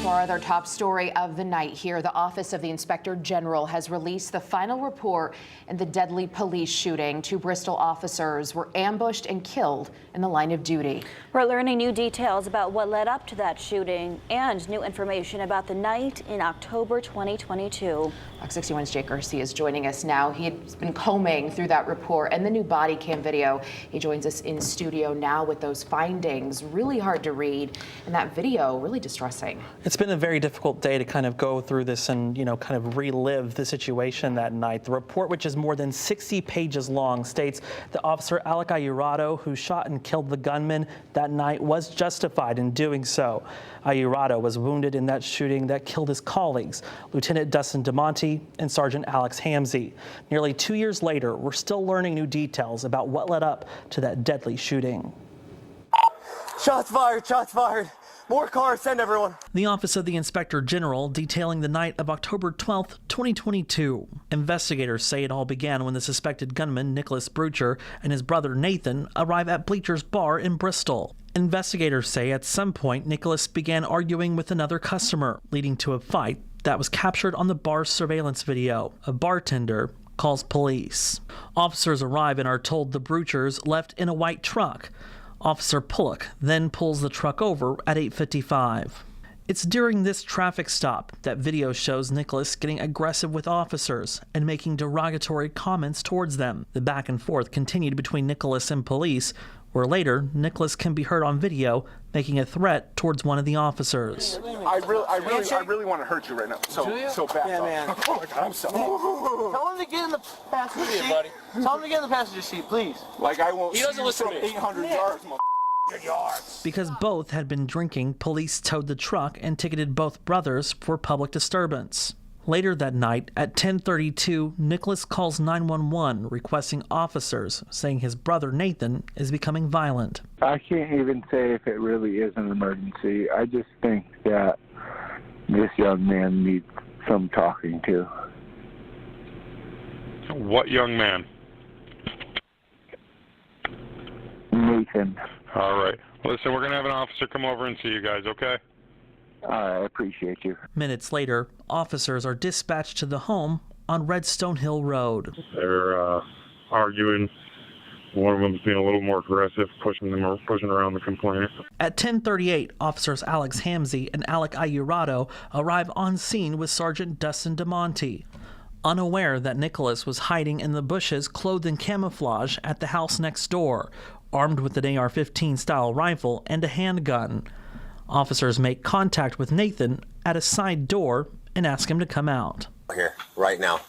to our other top story of the night here. The Office of the Inspector General has released the final report in the deadly police shooting. 2 Bristol officers were ambushed and killed in the line of duty. We're learning new details about what led up to that shooting and new information about the night in October 2022. Fox 61's Jake Garcia is joining us now. He's been combing through that report and the new body cam video. He joins us in studio now with those findings. Really hard to read, and that video really distressing. It's been a very difficult day to kind of go through this and, kind of relive the situation that night. The report, which is more than 60 pages long, states that Officer Alec Iurato, who shot and killed the gunman that night, was justified in doing so. Iurato was wounded in that shooting that killed his colleagues, Lieutenant Dustin DeMonte and Sgt. Alec Hamzy. Nearly 2 years later, we're still learning new details about what led up to that deadly shooting. Shots fired, shots fired. More cars, send everyone. The Office of the Inspector General detailing the night of October 12th, 2022. Investigators say it all began when the suspected gunman, Nicholas Brutcher, and his brother Nathan arrive at Bleacher's Bar in Bristol. Investigators say at some point Nicholas began arguing with another customer, leading to a fight that was captured on the bar's surveillance video. A bartender calls police. Officers arrive and are told the Brutchers left in a white truck. Officer Pullock then pulls the truck over at 8:55. It's during this traffic stop that video shows Nicholas getting aggressive with officers and making derogatory comments towards them. The back and forth continued between Nicholas and police, where later Nicholas can be heard on video making a threat towards one of the officers. I really want to hurt you right now. So bad. Yeah, man. Oh my God, I'm sorry. Tell him to get in the passenger seat, buddy. Tell him to get in the passenger seat, please. Like I won't. He doesn't listen to me. 800 yards, yards. Because both had been drinking, police towed the truck and ticketed both brothers for public disturbance. Later that night, at 10:32, Nicholas calls 911 requesting officers, saying his brother Nathan is becoming violent. I can't even say if it really is an emergency. I just think that this young man needs some talking to. What young man? Nathan. All right. Listen, we're going to have an officer come over and see you guys, okay? I appreciate you. Minutes later, officers are dispatched to the home on Redstone Hill Road. They're arguing. One of them's being a little more aggressive, pushing around the complainant. At 10:38, officers Alex Hamzy and Alec Iurato arrive on scene with Sergeant Dustin DeMonte, unaware that Nicholas was hiding in the bushes clothed in camouflage at the house next door, armed with an AR-15 style rifle and a handgun. Officers make contact with Nathan at a side door and ask him to come out. Here, right now.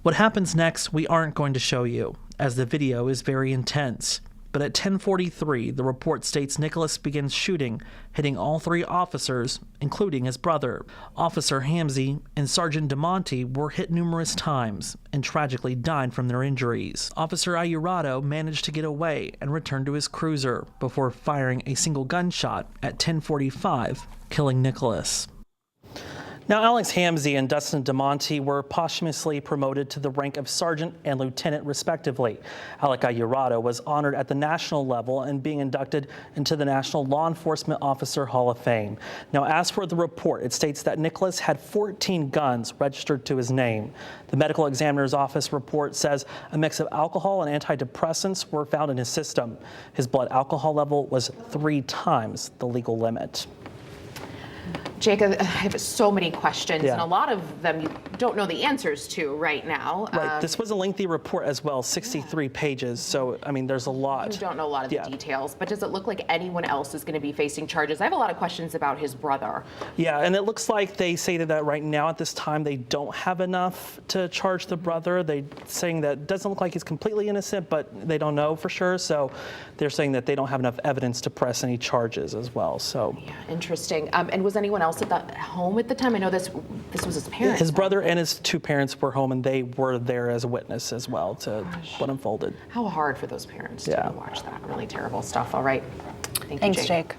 What happens next, we aren't going to show you, as the video is very intense. But at 10:43, the report states Nicholas begins shooting, hitting all 3 officers, including his brother. Officer Hamzy and Sergeant DeMonte were hit numerous times and tragically died from their injuries. Officer Iurato managed to get away and return to his cruiser before firing a single gunshot at 10:45, killing Nicholas. Now, Alex Hamzy and Dustin DeMonte were posthumously promoted to the rank of sergeant and lieutenant, respectively. Alec Iurato was honored at the national level and being inducted into the National Law Enforcement Officer Hall of Fame. Now, as for the report, it states that Nicholas had 14 guns registered to his name. The medical examiner's office report says a mix of alcohol and antidepressants were found in his system. His blood alcohol level was 3 times the legal limit. Jacob, I have so many questions, Yeah. and a lot of them you don't know the answers to right now. Right. This was a lengthy report as well, 63 pages. So, I mean, there's a lot. You don't know a lot of the details, but does it look like anyone else is going to be facing charges? I have a lot of questions about his brother. Yeah, and it looks like they say that right now at this time they don't have enough to charge the brother. They're saying that it doesn't look like he's completely innocent, but they don't know for sure. So they're saying that they don't have enough evidence to press any charges as well. So yeah, interesting. And was anyone else at the home at the time? I know this was his parents. His brother and his 2 parents were home, and they were there as a witness as well to what unfolded. How hard for those parents to watch that. Really terrible stuff. All right. Thanks, Jake.